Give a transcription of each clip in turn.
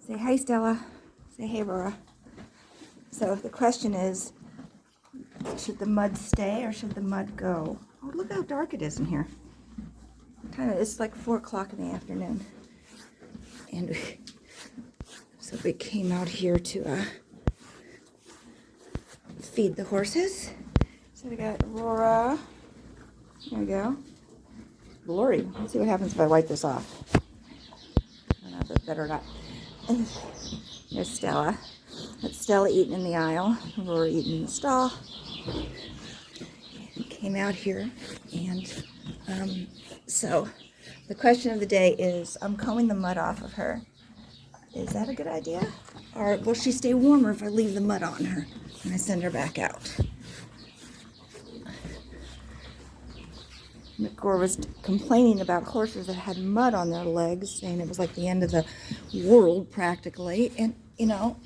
Say hi, Stella. Say hey, Aurora. So the question is, should the mud stay or should the mud go? Oh, look how dark it is in here. It's like 4 o'clock in the afternoon. And so we came out here to feed the horses. So we got Aurora. There we go. Blurry. Let's see what happens if I wipe this off. I don't know if that's better or not. There's Stella. That's Stella eating in the aisle. Aurora eating in the stall. And came out here, and so the question of the day is, I'm combing the mud off of her. Is that a good idea? Or will she stay warmer if I leave the mud on her and I send her back out? McGore was complaining about horses that had mud on their legs, saying it was like the end of the world practically. And, you know,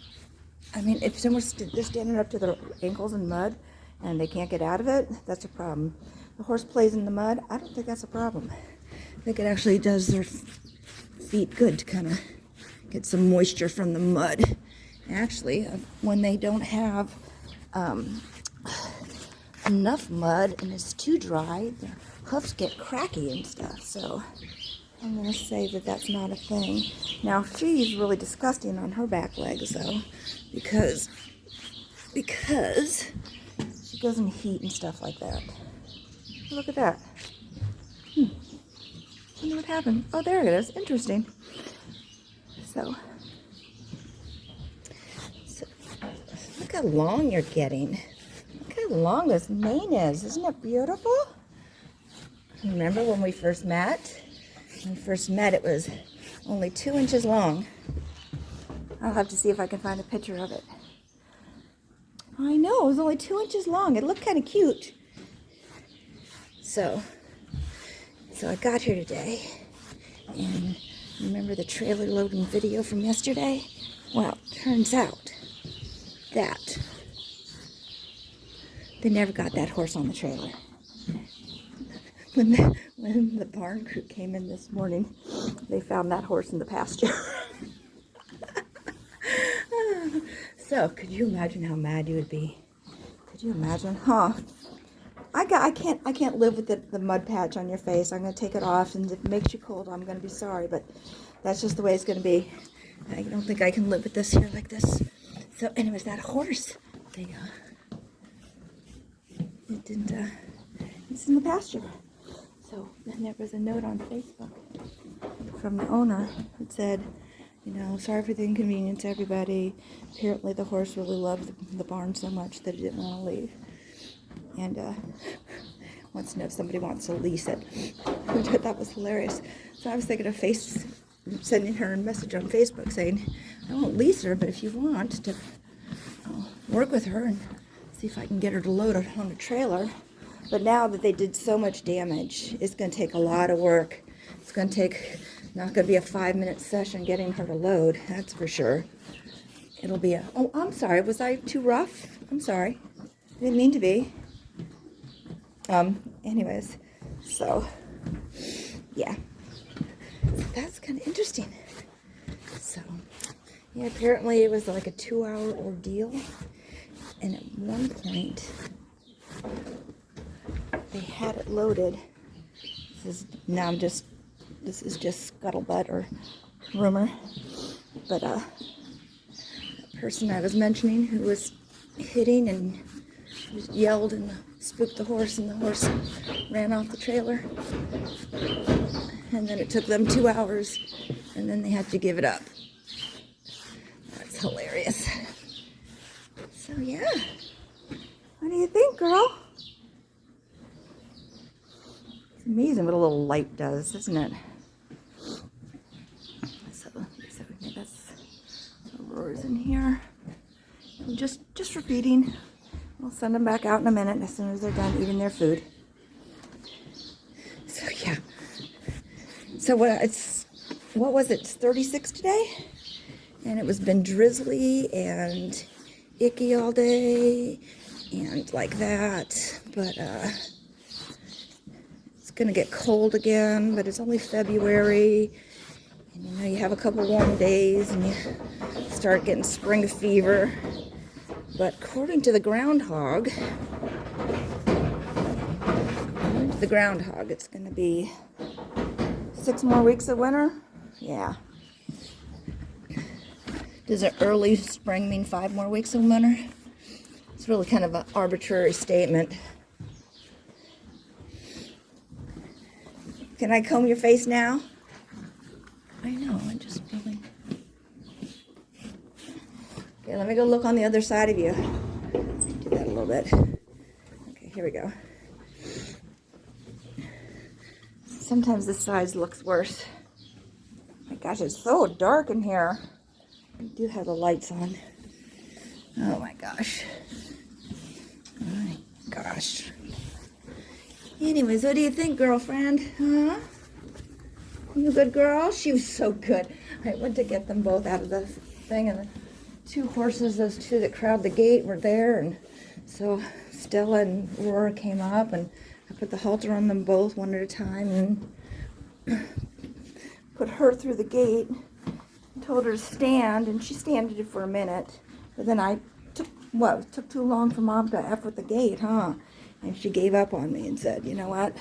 I mean, if someone's they're standing up to their ankles in mud and they can't get out of it, that's a problem. The horse plays in the mud, I don't think that's a problem. I think it actually does their feet good to kind of get some moisture from the mud. Actually, when they don't have enough mud and it's too dry, their hoofs get cracky and stuff. So I'm going to say that that's not a thing. Now, she's really disgusting on her back legs, though, because she goes in heat and stuff like that. Look at that. I wonder what happened. Oh, there it is. Interesting. So look how long you're getting. Look how long this mane is. Isn't it beautiful? Remember when we first met? When we first met, it was only 2 inches long. I'll have to see if I can find a picture of it. I know, it was only 2 inches long. It looked kind of cute. So I got here today, and remember the trailer loading video from yesterday? Well, turns out that they never got that horse on the trailer. When the barn crew came in this morning, they found that horse in the pasture. So, could you imagine how mad you would be? Could you imagine? Huh? I can't live with the mud patch on your face. I'm going to take it off, and if it makes you cold, I'm going to be sorry, but that's just the way it's going to be. I don't think I can live with this here like this. So, anyways, that horse, it's in the pasture. So then there was a note on Facebook from the owner that said, you know, sorry for the inconvenience, everybody. Apparently the horse really loved the barn so much that he didn't want to leave. And wants to know if somebody wants to lease it. Which I thought was hilarious. So I was thinking of sending her a message on Facebook saying, I won't lease her, but if you want to work with her and see if I can get her to load it on a trailer. But now that they did so much damage, it's going to take a lot of work. It's going to take, not going to be a 5-minute session getting her to load, that's for sure. It'll be oh, I'm sorry, was I too rough? I'm sorry. I didn't mean to be. Anyways, so, yeah. That's kind of interesting. So, yeah, apparently it was like a 2-hour ordeal. And at one point, they had it loaded. This is just scuttlebutt or rumor. But the person I was mentioning who was hitting and yelled and spooked the horse, and the horse ran off the trailer. And then it took them 2 hours, and then they had to give it up. That's hilarious. So yeah, what do you think, girl? It's amazing what a little light does, isn't it? So yeah, that's Aurora's in here. Just for feeding. We'll send them back out in a minute as soon as they're done eating their food. So yeah. So what was it? It's 36 today, and it was been drizzly and icky all day and like that. But it's gonna get cold again. But it's only February, You know, you have a couple warm days and you start getting spring fever. But according to the groundhog, it's going to be 6 more weeks of winter. Yeah. Does an early spring mean 5 more weeks of winter? It's really kind of an arbitrary statement. Can I comb your face now? I know, I'm just really... Okay, let me go look on the other side of you. Do that a little bit. Okay, here we go. Sometimes this side looks worse. My gosh, it's so dark in here. I do have the lights on. Oh my gosh. Oh my gosh. Anyways, what do you think, girlfriend? Huh? You a good girl? She was so good. I went to get them both out of the thing, and the 2 horses, those 2 that crowd the gate, were there, and so Stella and Aurora came up, and I put the halter on them both one at a time, and put her through the gate, and told her to stand, and she standed for a minute, but then it took too long for Mom to F with the gate, huh? And she gave up on me and said, you know what,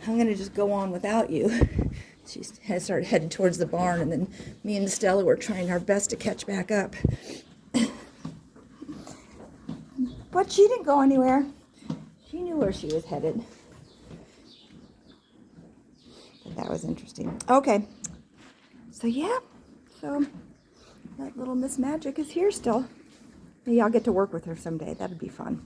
I'm going to just go on without you. She had started headed towards the barn, and then me and Stella were trying our best to catch back up. But she didn't go anywhere. She knew where she was headed. But that was interesting. Okay. So yeah. So that little Miss Magic is here still. Maybe I'll get to work with her someday. That'd be fun.